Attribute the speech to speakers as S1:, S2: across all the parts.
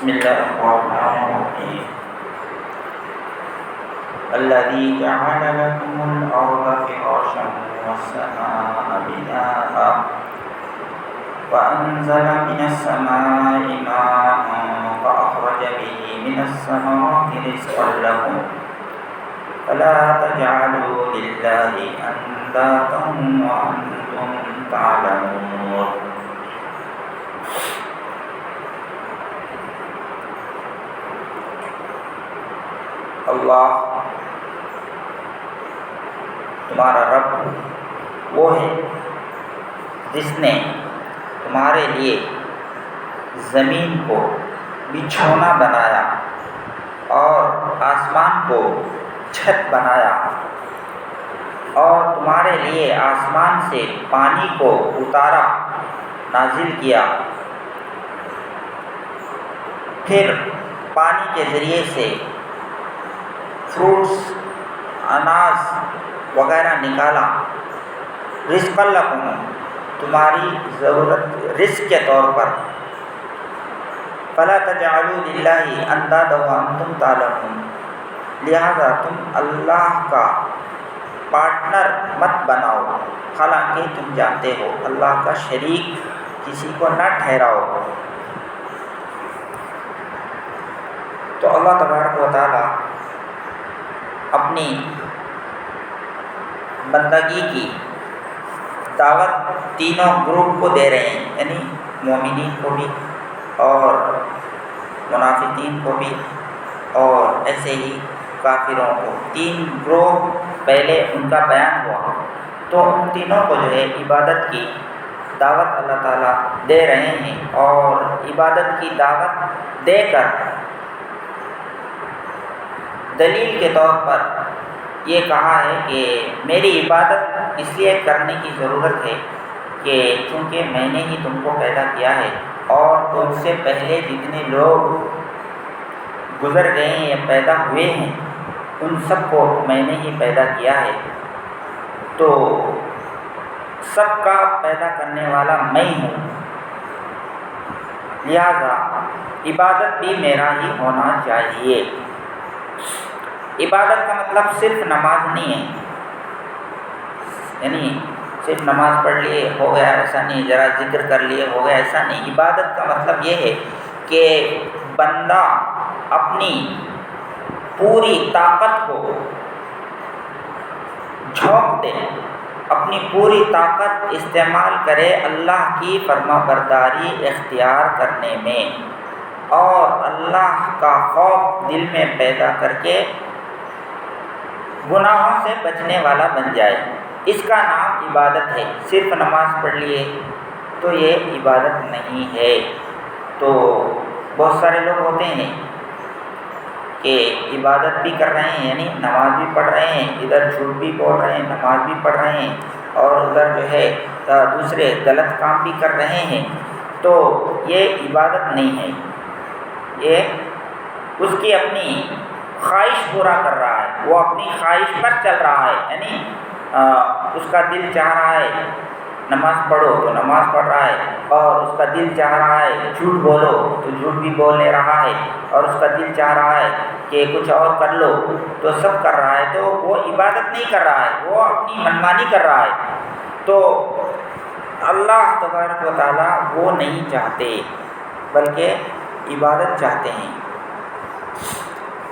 S1: بسم الله الرحمن الرحيم الذي جعل لكم الأرض فراشا والسماء بناء وأنزل من السماء ماء فأخرج به من الثمرات رزقا لكم فلا تجعلوا لله أندادا وأنتم تعلمون. اللہ تمہارا رب وہ ہے جس نے تمہارے لیے زمین کو بچھونا بنایا اور آسمان کو چھت بنایا اور تمہارے لیے آسمان سے پانی کو اتارا نازل کیا، پھر پانی کے ذریعے سے فروٹس اناج وغیرہ نکالا، رزق لکم تمہاری ضرورت رزق کے طور پر، فلا تجعلوا للہ اندادا وانتم تعلمون لہذا تم اللہ کا پارٹنر مت بناؤ حالانکہ تم جانتے ہو، اللہ کا شریک کسی کو نہ ٹھہراؤ۔ تو اللہ تبارک و تعالی اپنی بندگی کی دعوت تینوں گروپ کو دے رہے ہیں، یعنی مومنین کو بھی اور منافقین کو بھی اور ایسے ہی کافروں کو، تین گروہ پہلے ان کا بیان ہوا، تو ان تینوں کو جو ہے عبادت کی دعوت اللہ تعالیٰ دے رہے ہیں، اور عبادت کی دعوت دے کر دلیل کے طور پر یہ کہا ہے کہ میری عبادت اس لیے کرنے کی ضرورت ہے کہ چونکہ میں نے ہی تم کو پیدا کیا ہے، اور تم سے پہلے جتنے لوگ گزر گئے ہیں یا پیدا ہوئے ہیں ان سب کو میں نے ہی پیدا کیا ہے، تو سب کا پیدا کرنے والا میں ہوں، لہذا عبادت بھی میرا ہی ہونا چاہیے۔ عبادت کا مطلب صرف نماز نہیں ہے، یعنی صرف نماز پڑھ لیے ہو گیا ایسا نہیں، ذرا ذکر کر لیے ہو گیا ایسا نہیں۔ عبادت کا مطلب یہ ہے کہ بندہ اپنی پوری طاقت کو جھونک دے، اپنی پوری طاقت استعمال کرے اللہ کی فرما برداری اختیار کرنے میں، اور اللہ کا خوف دل میں پیدا کر کے گناہوں سے بچنے والا بن جائے، اس کا نام عبادت ہے۔ صرف نماز پڑھ لیے تو یہ عبادت نہیں ہے۔ تو بہت سارے لوگ ہوتے ہیں کہ عبادت بھی کر رہے ہیں، یعنی نماز بھی پڑھ رہے ہیں، ادھر جھوٹ بھی بول رہے ہیں، نماز بھی پڑھ رہے ہیں، اور ادھر جو ہے دوسرے غلط کام بھی کر رہے ہیں، تو یہ عبادت نہیں ہے، یہ اس کی اپنی خواہش پورا کر رہا ہے، وہ اپنی خواہش پر چل رہا ہے، یعنی اس کا دل چاہ رہا ہے نماز پڑھو تو نماز پڑھ رہا ہے، اور اس کا دل چاہ رہا ہے جھوٹ بولو تو جھوٹ بھی بول لے رہا ہے، اور اس کا دل چاہ رہا ہے کہ کچھ اور کر لو تو سب کر رہا ہے، تو وہ عبادت نہیں کر رہا ہے، وہ اپنی منمانی کر رہا ہے۔ تو اللہ تبارک و تعالیٰ وہ نہیں چاہتے بلکہ عبادت چاہتے ہیں۔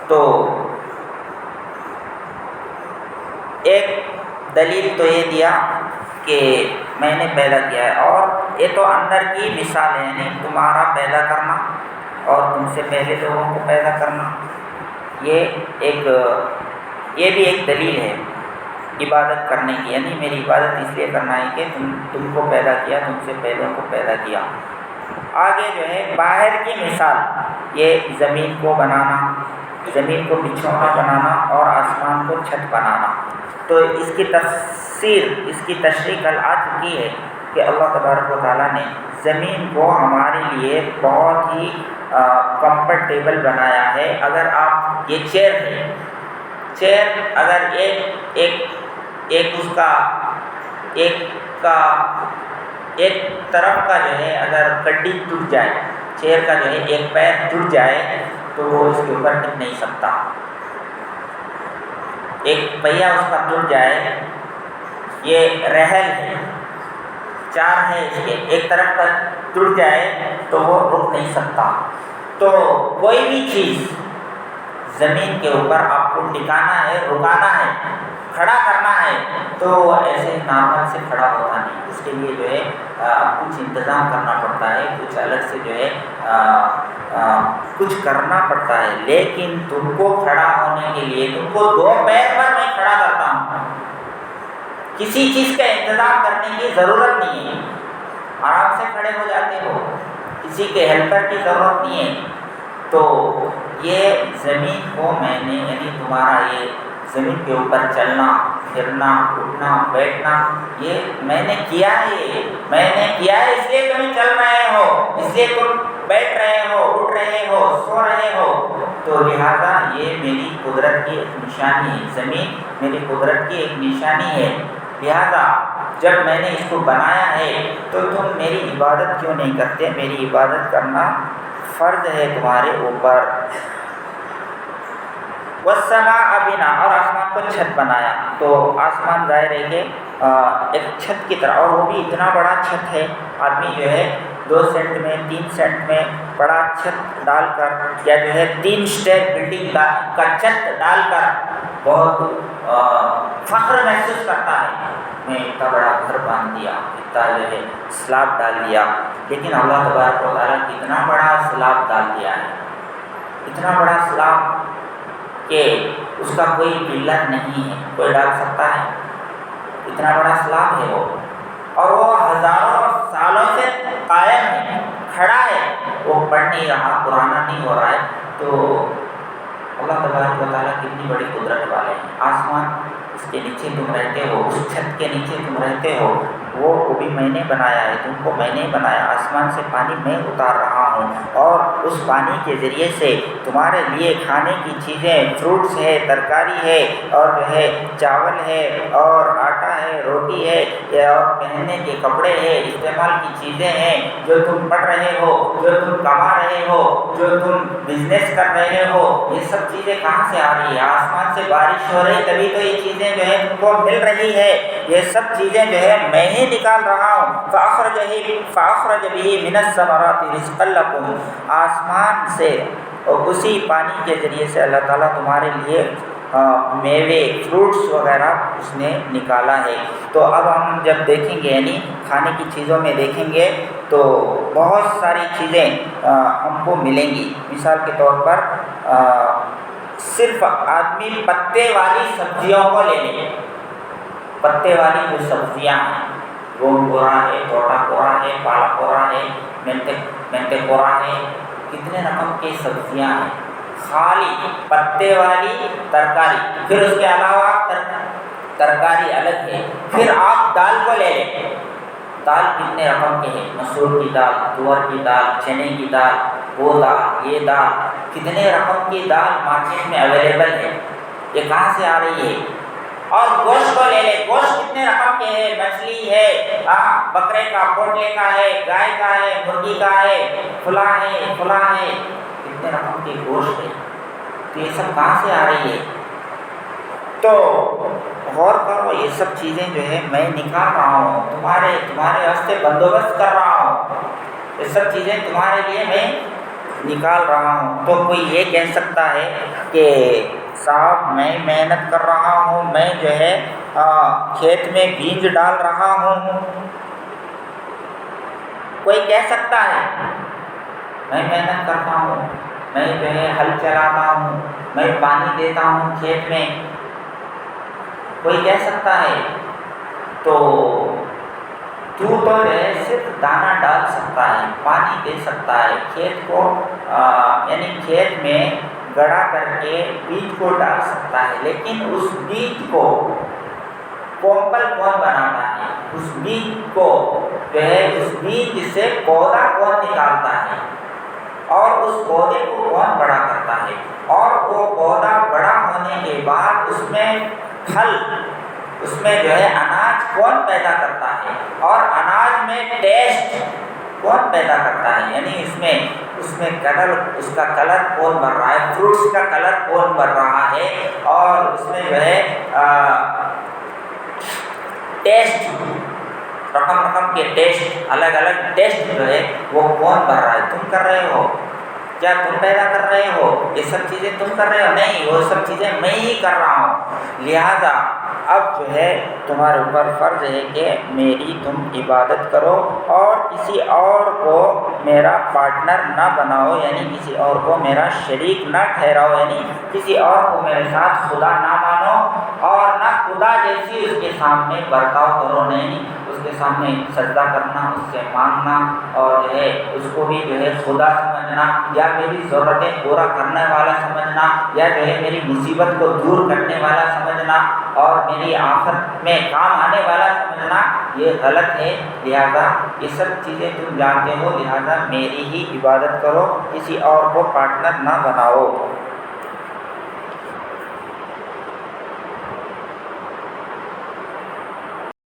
S1: تو ایک دلیل تو یہ دیا کہ میں نے پیدا کیا ہے، اور یہ تو اندر کی مثال ہے، یعنی تمہارا پیدا کرنا اور تم سے پہلے لوگوں کو پیدا کرنا، یہ بھی ایک دلیل ہے عبادت کرنے کی، یعنی میری عبادت اس لیے کرنا ہے کہ تم کو پیدا کیا، تم سے پہلے کو پیدا کیا۔ آگے جو ہے باہر کی مثال، یہ زمین کو بنانا، زمین کو بچھونا بنانا اور آسمان کو چھت بنانا، تو اس کی تفسیر، اس کی تشریح کل آ چکی ہے کہ اللہ تبارک و تعالیٰ نے زمین کو ہمارے لیے بہت ہی کمفرٹیبل بنایا ہے۔ اگر آپ یہ چیئر ہے، چیئر اگر ایک اس کا ایک طرف کا جو ہے اگر کڈی ٹوٹ جائے چیئر کا جو ہے ایک پیر ٹوٹ جائے تو وہ اس کے اوپر ٹک نہیں سکتا، ایک پہیا اس کا ٹوٹ جائے، یہ رحل ہے، چار ہے اس کے، ایک طرف کا ٹوٹ جائے تو وہ رک نہیں سکتا۔ تو کوئی بھی چیز زمین کے اوپر آپ کو ٹکانا ہے، رکانا ہے، کھڑا کرنا ہے تو ایسے نارمل سے کھڑا ہوتا نہیں، اس کے لیے جو ہے کچھ انتظام کرنا پڑتا ہے، کچھ الگ سے جو ہے کچھ کرنا پڑتا ہے۔ لیکن تم کو کھڑا ہونے کے لیے تم کو دو پیر پر میں کھڑا کرتا ہوں، کسی چیز کا انتظام کرنے کی ضرورت نہیں ہے، آرام سے کھڑے ہو جاتے ہو، کسی کے ہیلپر کی ضرورت نہیں ہے۔ تو یہ زمین کو میں نے یعنی تمہارا یہ زمین کے اوپر چلنا پھرنا اٹھنا بیٹھنا یہ میں نے کیا ہے، میں نے کیا ہے، اس لیے تم چل رہے ہو، اس لیے تم بیٹھ رہے ہو، اٹھ رہے ہو، سو رہے ہو۔ تو لہٰذا یہ میری قدرت کی ایک نشانی ہے، زمین میری قدرت کی ایک نشانی ہے، لہٰذا جب میں نے اس کو بنایا ہے تو تم میری عبادت کیوں نہیں کرتے؟ میری عبادت کرنا فرض ہے تمہارے اوپر۔ والسماء بنا، اور آسمان کو چھت بنایا، تو آسمان ظاہر ہے کہ ایک چھت کی طرح، اور وہ بھی اتنا بڑا چھت ہے، آدمی جو ہے 2 سینٹ میں 3 سینٹ میں بڑا چھت ڈال کر یا جو ہے 3 اسٹیئر بلڈنگ کا چھت ڈال کر بہت فخر محسوس کرتا ہے، میں اتنا بڑا گھر باندھ دیا، اتنا جو ہے سلاب ڈال دیا۔ لیکن اللہ تبارک و تعالیٰ کتنا بڑا سلاب ڈال دیا ہے، اتنا بڑا سلاب کہ اس کا کوئی پلر نہیں ہے، کوئی ڈال سکتا ہے؟ اتنا بڑا سلاب ہے وہ، اور وہ ہزاروں سالوں سے قائم ہے، کھڑا ہے، وہ بڑھ نہیں رہا، پرانا نہیں ہو رہا ہے۔ تو اللہ تبارک و تعالیٰ کتنی بڑی قدرت والے ہیں۔ آسمان اس کے نیچے تم رہتے ہو، اس چھت کے نیچے تم رہتے ہو، وہ بھی میں نے بنایا ہے، تم کو میں نے بنایا، آسمان سے پانی میں اتار رہا ہوں، اور اس پانی کے ذریعے سے تمہارے لیے کھانے کی چیزیں، فروٹس ہے، ترکاری ہے، اور جو ہے چاول ہے، اور آٹا ہے، روٹی ہے، اور پہننے کے کپڑے ہیں، استعمال کی چیزیں ہیں، جو تم پڑھ رہے ہو، جو تم کما رہے ہو، جو تم بزنس کر رہے ہو، یہ سب چیزیں کہاں سے آ رہی ہے؟ آسمان سے بارش ہو رہی تبھی تو یہ چیزیں جو ہے تم کو مل رہی ہے، یہ سب چیزیں جو ہے میں ہی نکال رہا ہوں۔ فَأَخْرَجَ بِهِ مِنَ الثَّمَرَاتِ رِزْقًا لَكُمْ، آسمان سے اور اسی پانی کے ذریعے سے اللہ تعالیٰ تمہارے لیے میوے، فروٹس وغیرہ اس نے نکالا ہے۔ تو اب ہم جب دیکھیں گے یعنی کھانے کی چیزوں میں دیکھیں گے تو بہت ساری چیزیں ہم کو ملیں گی۔ مثال کے طور پر صرف آدمی پتے والی سبزیوں کو لے لیں، پتے والی جو سبزیاں ہیں، گون کورا ہے، توٹا کورا ہے، پالا کورا ہے، مینتے کورا ہے، کتنے رقم کی سبزیاں ہیں، خالی پتے والی ترکاری، پھر اس کے علاوہ ترکاری الگ ہے۔ پھر آپ دال کو لے لیں، دال کتنے رقم کے ہیں، مسور کی دال، تور کی دال، چنے کی دال، وہ دال، یہ دال، کتنے رقم کی دال مارکیٹ میں اویلیبل ہے، یہ کہاں سے آ رہی ہے؟ اور گوشت کو لے لیں، گوشت کتنے رقم کے ہے، مچھلی ہے، بکرے کا، پوٹلے کا ہے، گائے کا ہے، مرغی کا ہے، فلاں ہے، فلاں ہے، کتنے رقم کے گوشت ہے، تو یہ سب کہاں سے آ رہی ہے؟ تو غور کرو، یہ سب چیزیں جو ہے میں نکال رہا ہوں، تمہارے واسطے بندوبست کر رہا ہوں، یہ سب چیزیں تمہارے لیے میں نکال رہا ہوں۔ تو کوئی یہ کہہ سکتا ہے کہ صاحب میں محنت کر رہا ہوں، میں جو ہے کھیت میں بیج ڈال رہا ہوں، کوئی کہہ سکتا ہے میں محنت کرتا ہوں، میں جو ہے ہل چلاتا ہوں، میں پانی دیتا ہوں کھیت میں، کوئی کہہ سکتا ہے؟ تو تو جو ہے صرف دانہ ڈال سکتا ہے، پانی دے سکتا ہے، کھیت کو یعنی کھیت میں گڑا کر کے بیج کو ڈال سکتا ہے، لیکن اس بیج کو کومپل کون بناتا ہے؟ اس بیج کو جو ہے اس بیج سے پودا کون نکالتا ہے، اور اس پودے کو کون بڑا کرتا ہے، اور وہ پودا بڑا ہونے کے بعد اس میں پھل، اس میں جو ہے اناج کون پیدا کرتا ہے، اور اناج میں ٹیسٹ کون پیدا کرتا ہے، یعنی اس میں کلر، اس کا کلر کون بھر رہا ہے، فروٹس کا کلر کون بھر رہا ہے، اور اس میں جو ہے ٹیسٹ، رقم کے ٹیسٹ، الگ الگ ٹیسٹ جو ہے وہ کون بھر رہا ہے؟ تم کر رہے ہو؟ کیا تم پیدا کر رہے ہو؟ یہ سب چیزیں تم کر رہے ہو؟ نہیں، وہ سب چیزیں میں ہی کر رہا ہوں۔ لہذا اب جو ہے تمہارے اوپر فرض ہے کہ میری تم عبادت کرو اور کسی اور کو میرا پارٹنر نہ بناؤ، یعنی کسی اور کو میرا شریک نہ ٹھہراؤ، یعنی کسی اور کو میرے ساتھ خدا نہ مانو، اور نہ خدا جیسی اس کے سامنے برتاؤ کرو، نہیں اس کے سامنے سجدہ کرنا، اس سے مانگنا، اور جو ہے اس کو بھی جو ہے خدا سمجھنا، یا میری ضرورتیں پورا کرنے والا سمجھنا، یا جو ہے میری مصیبت کو دور کرنے والا سمجھنا، اور میری آفت میں کام آنے والا سمجھنا، یہ غلط ہے۔ لہذا یہ سب چیزیں تم جانتے ہو، لہذا میری ہی عبادت کرو، کسی اور کو پارٹنر نہ بناؤ۔